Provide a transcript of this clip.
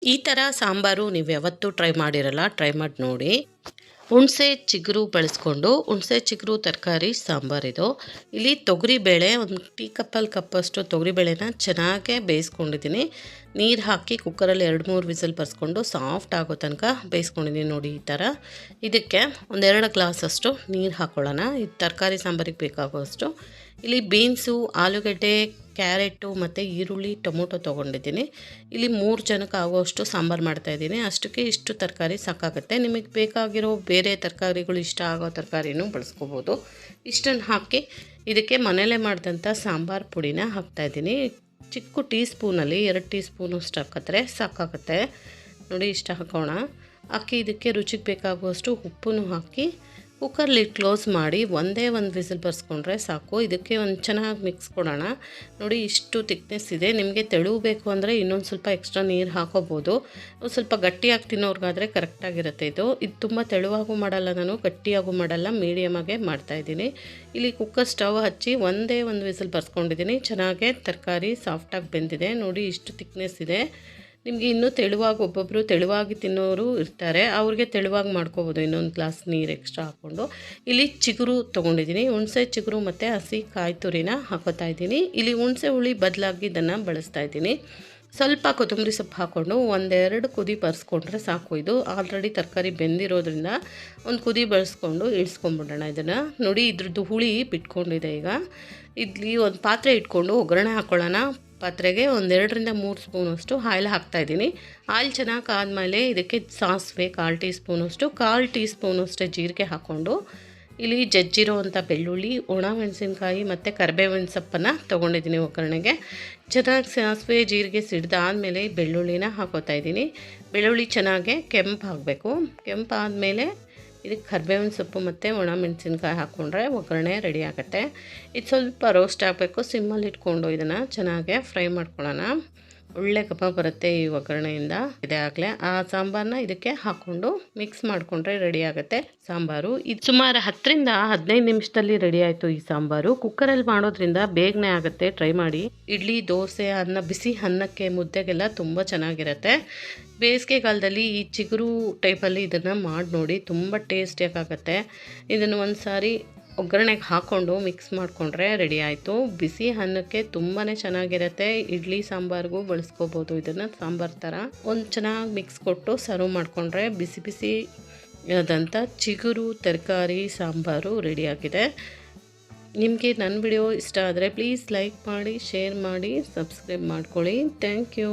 ಈ ಥರ ಸಾಂಬಾರು ನೀವು ಯಾವತ್ತೂ ಟ್ರೈ ಮಾಡಿರಲ್ಲ, ಟ್ರೈ ಮಾಡಿ ನೋಡಿ. ಹುಣಸೆ ಚಿಗುರು ಬಳಸ್ಕೊಂಡು ಹುಣಸೆ ಚಿಗುರು ತರಕಾರಿ ಸಾಂಬಾರಿದು. ಇಲ್ಲಿ ತೊಗರಿಬೇಳೆ ಒಂದು ಟೀ ಕಪ್ಪಷ್ಟು ತೊಗರಿಬೇಳೆನ ಚೆನ್ನಾಗೇ ಬೇಯಿಸ್ಕೊಂಡಿದ್ದೀನಿ. ನೀರು ಹಾಕಿ ಕುಕ್ಕರಲ್ಲಿ 2-3 ವಿಸಿಲ್ ಬರ್ಸ್ಕೊಂಡು ಸಾಫ್ಟ್ ಆಗೋ ತನಕ ಬೇಯಿಸ್ಕೊಂಡಿದ್ದೀನಿ ನೋಡಿ ಈ ಥರ. ಇದಕ್ಕೆ 1-2 ಗ್ಲಾಸಷ್ಟು ನೀರು ಹಾಕ್ಕೊಳ್ಳೋಣ. ಇದು ತರಕಾರಿ ಸಾಂಬಾರಿಗೆ ಬೇಕಾಗುವಷ್ಟು. ಇಲ್ಲಿ ಬೀನ್ಸು, ಆಲೂಗಡ್ಡೆ, ಕ್ಯಾರೆಟು ಮತ್ತು ಈರುಳ್ಳಿ, ಟೊಮೊಟೊ ತೊಗೊಂಡಿದ್ದೀನಿ. ಇಲ್ಲಿ 3 ಜನಕ್ಕೆ ಆಗುವಷ್ಟು ಸಾಂಬಾರು ಮಾಡ್ತಾಯಿದ್ದೀನಿ. ಅಷ್ಟಕ್ಕೆ ಇಷ್ಟು ತರಕಾರಿ ಸಾಕಾಗುತ್ತೆ. ನಿಮಗೆ ಬೇಕಾಗಿರೋ ಬೇರೆ ತರಕಾರಿಗಳು ಇಷ್ಟ ಆಗೋ ತರಕಾರಿನೂ ಬಳಸ್ಕೋಬೋದು. ಇಷ್ಟನ್ನು ಹಾಕಿ ಇದಕ್ಕೆ ಮನೇಲೇ ಮಾಡಿದಂಥ ಸಾಂಬಾರು ಪುಡಿನ ಹಾಕ್ತಾಯಿದ್ದೀನಿ. ಚಿಕ್ಕ ಟೀ ಸ್ಪೂನಲ್ಲಿ 2 ಟೀ ಸ್ಪೂನಷ್ಟು ಹಾಕಿದ್ರೆ ಸಾಕಾಗುತ್ತೆ ನೋಡಿ. ಇಷ್ಟ ಹಾಕೋಣ. ಹಾಕಿ ಇದಕ್ಕೆ ರುಚಿಗೆ ಬೇಕಾಗುವಷ್ಟು ಉಪ್ಪನ್ನು ಹಾಕಿ ಕುಕ್ಕರ್ ಲಿಡ್ ಕ್ಲೋಸ್ ಮಾಡಿ ಒಂದೇ ಒಂದು ವಿಸಿಲ್ ಬರ್ಸ್ಕೊಂಡ್ರೆ ಸಾಕು. ಇದಕ್ಕೆ ಒಂದು ಚೆನ್ನಾಗಿ ಮಿಕ್ಸ್ ಕೊಡೋಣ ನೋಡಿ. ಇಷ್ಟು ತಿಕ್ನೆಸ್ ಇದೆ. ನಿಮಗೆ ತೆಳು ಬೇಕು ಅಂದರೆ ಇನ್ನೊಂದು ಸ್ವಲ್ಪ ಎಕ್ಸ್ಟ್ರಾ ನೀರು ಹಾಕೋಬೋದು. ಸ್ವಲ್ಪ ಗಟ್ಟಿಯಾಗಿ ತಿನ್ನೋರ್ಗಾದರೆ ಕರೆಕ್ಟಾಗಿರುತ್ತೆ ಇದು ತುಂಬ ತೆಳುವಾಗೂ ಮಾಡಲ್ಲ, ನಾನು ಗಟ್ಟಿಯಾಗೂ ಮಾಡಲ್ಲ, ಮೀಡಿಯಮಾಗೆ ಮಾಡ್ತಾಯಿದ್ದೀನಿ. ಇಲ್ಲಿ ಕುಕ್ಕರ್ ಸ್ಟವ್ ಹಚ್ಚಿ ಒಂದೇ ಒಂದು ವಿಸಿಲ್ ಬರ್ಸ್ಕೊಂಡಿದ್ದೀನಿ. ಚೆನ್ನಾಗೇ ತರಕಾರಿ ಸಾಫ್ಟಾಗಿ ಬೆಂದಿದೆ ನೋಡಿ. ಇಷ್ಟು ತಿಕ್ನೆಸ್ ಇದೆ. ನಿಮಗೆ ಇನ್ನೂ ತೆಳುವಾಗಿ, ಒಬ್ಬೊಬ್ಬರು ತೆಳುವಾಗಿ ತಿನ್ನೋರು ಇರ್ತಾರೆ, ಅವ್ರಿಗೆ ತೆಳುವಾಗಿ ಮಾಡ್ಕೋಬೋದು. ಇನ್ನೊಂದು ಗ್ಲಾಸ್ ನೀರು ಎಕ್ಸ್ಟ್ರಾ ಹಾಕ್ಕೊಂಡು. ಇಲ್ಲಿ ಚಿಗುರು ತೊಗೊಂಡಿದ್ದೀನಿ. ಹುಣಸೆ ಚಿಗುರು ಮತ್ತು ಹಸಿ ಕಾಯಿ ತುರಿನ ಹಾಕೋತಾ ಇದ್ದೀನಿ. ಇಲ್ಲಿ ಹುಣಸೆ ಹುಳಿ ಬದಲಾಗಿ ಇದನ್ನು ಬಳಸ್ತಾ ಇದ್ದೀನಿ. ಸ್ವಲ್ಪ ಕೊತ್ತಂಬರಿ ಸೊಪ್ಪು ಹಾಕ್ಕೊಂಡು 1-2 ಕುದಿ ಬರ್ಸ್ಕೊಂಡ್ರೆ ಸಾಕು. ಇದು ಆಲ್ರೆಡಿ ತರಕಾರಿ ಬೆಂದಿರೋದ್ರಿಂದ ಒಂದು ಕುದಿ ಬಳಸ್ಕೊಂಡು ಇಳಿಸ್ಕೊಂಡ್ಬಿಡೋಣ ಇದನ್ನು ನೋಡಿ. ಇದ್ರದ್ದು ಹುಳಿ ಬಿಟ್ಕೊಂಡಿದೆ. ಈಗ ಇಲ್ಲಿ ಒಂದು ಪಾತ್ರೆ ಇಟ್ಕೊಂಡು ಒಗ್ಗರಣೆ ಹಾಕ್ಕೊಳ್ಳೋಣ. ಪಾತ್ರೆಗೆ 1-2-3 ಸ್ಪೂನಷ್ಟು ಆಯಿಲ್ ಹಾಕ್ತಾಯಿದ್ದೀನಿ. ಆಯಿಲ್ ಚೆನ್ನಾಗಿ ಆದಮೇಲೆ ಇದಕ್ಕೆ ಸಾಸಿವೆ 1/4 ಟೀ ಸ್ಪೂನಷ್ಟು, 1/4 ಟೀ ಸ್ಪೂನಷ್ಟೇ ಜೀರಿಗೆ ಹಾಕ್ಕೊಂಡು ಇಲ್ಲಿ ಜಜ್ಜಿರೋವಂಥ ಬೆಳ್ಳುಳ್ಳಿ, ಒಣಮೆಣಸಿನ್ಕಾಯಿ ಮತ್ತು ಕರಿಬೇವಿನ ಸೊಪ್ಪನ್ನು ತೊಗೊಂಡಿದ್ದೀನಿ ಒಗ್ಗರಣೆಗೆ. ಚೆನ್ನಾಗಿ ಸಾಸಿವೆ ಜೀರಿಗೆ ಸಿಡ್ದಾದಮೇಲೆ ಬೆಳ್ಳುಳ್ಳಿನ ಹಾಕೋತಾ ಇದ್ದೀನಿ. ಬೆಳ್ಳುಳ್ಳಿ ಚೆನ್ನಾಗೆ ಕೆಂಪಾಗಬೇಕು. ಕೆಂಪಾದಮೇಲೆ ಇದಕ್ಕೆ ಕರಿಬೇವಿನ ಸೊಪ್ಪು ಮತ್ತು ಒಣಮೆಣಸಿನ್ಕಾಯಿ ಹಾಕ್ಕೊಂಡ್ರೆ ಒಗ್ಗರಣೆ ರೆಡಿ ಆಗುತ್ತೆ. ಇದು ಸ್ವಲ್ಪ ರೋಸ್ಟ್ ಆಗಬೇಕು. ಸಿಮ್ಮಲ್ಲಿ ಇಟ್ಕೊಂಡು ಇದನ್ನು ಚೆನ್ನಾಗೆ ಫ್ರೈ ಮಾಡ್ಕೊಳ್ಳೋಣ. ಒಳ್ಳೆ ಘಮ ಬರುತ್ತೆ ಈ ಒಗ್ಗರಣೆಯಿಂದ. ಇದೇ ಆಗಲೇ ಆ ಸಾಂಬಾರನ್ನ ಇದಕ್ಕೆ ಹಾಕ್ಕೊಂಡು ಮಿಕ್ಸ್ ಮಾಡಿಕೊಂಡ್ರೆ ರೆಡಿ ಆಗುತ್ತೆ ಸಾಂಬಾರು. ಇದು ಸುಮಾರು 10-15 ನಿಮಿಷದಲ್ಲಿ ರೆಡಿ ಆಯಿತು ಈ ಸಾಂಬಾರು. ಕುಕ್ಕರಲ್ಲಿ ಮಾಡೋದ್ರಿಂದ ಬೇಗನೆ ಆಗುತ್ತೆ, ಟ್ರೈ ಮಾಡಿ. ಇಡ್ಲಿ, ದೋಸೆ, ಅನ್ನ, ಬಿಸಿ ಅನ್ನಕ್ಕೆ, ಮುದ್ದೆಗೆಲ್ಲ ತುಂಬ ಚೆನ್ನಾಗಿರುತ್ತೆ. ಬೇಸಿಗೆಗಾಲದಲ್ಲಿ ಈ ಚಿಗುರು ಟೈಪಲ್ಲಿ ಇದನ್ನು ಮಾಡಿ ನೋಡಿ, ತುಂಬ ಟೇಸ್ಟಿಯಾಗುತ್ತೆ. ಇದನ್ನು ಒಂದು ಸಾರಿ ಒಗ್ಗರಣೆಗೆ ಹಾಕ್ಕೊಂಡು ಮಿಕ್ಸ್ ಮಾಡಿಕೊಂಡ್ರೆ ರೆಡಿ ಆಯಿತು. ಬಿಸಿ ಅನ್ನಕ್ಕೆ ತುಂಬಾ ಚೆನ್ನಾಗಿರುತ್ತೆ. ಇಡ್ಲಿ ಸಾಂಬಾರಿಗೂ ಬಳಸ್ಕೋಬೋದು ಇದನ್ನು ಸಾಂಬಾರು ಥರ. ಒಂದು ಚೆನ್ನಾಗಿ ಮಿಕ್ಸ್ ಕೊಟ್ಟು ಸರ್ವ್ ಮಾಡಿಕೊಂಡ್ರೆ ಬಿಸಿ ಬಿಸಿ ಆದಂಥ ಚಿಗುರು ತರಕಾರಿ ಸಾಂಬಾರು ರೆಡಿಯಾಗಿದೆ. ನಿಮಗೆ ನನ್ನ ವಿಡಿಯೋ ಇಷ್ಟ ಆದರೆ ಪ್ಲೀಸ್ ಲೈಕ್ ಮಾಡಿ, ಶೇರ್ ಮಾಡಿ, ಸಬ್ಸ್ಕ್ರೈಬ್ ಮಾಡ್ಕೊಳ್ಳಿ. Thank you.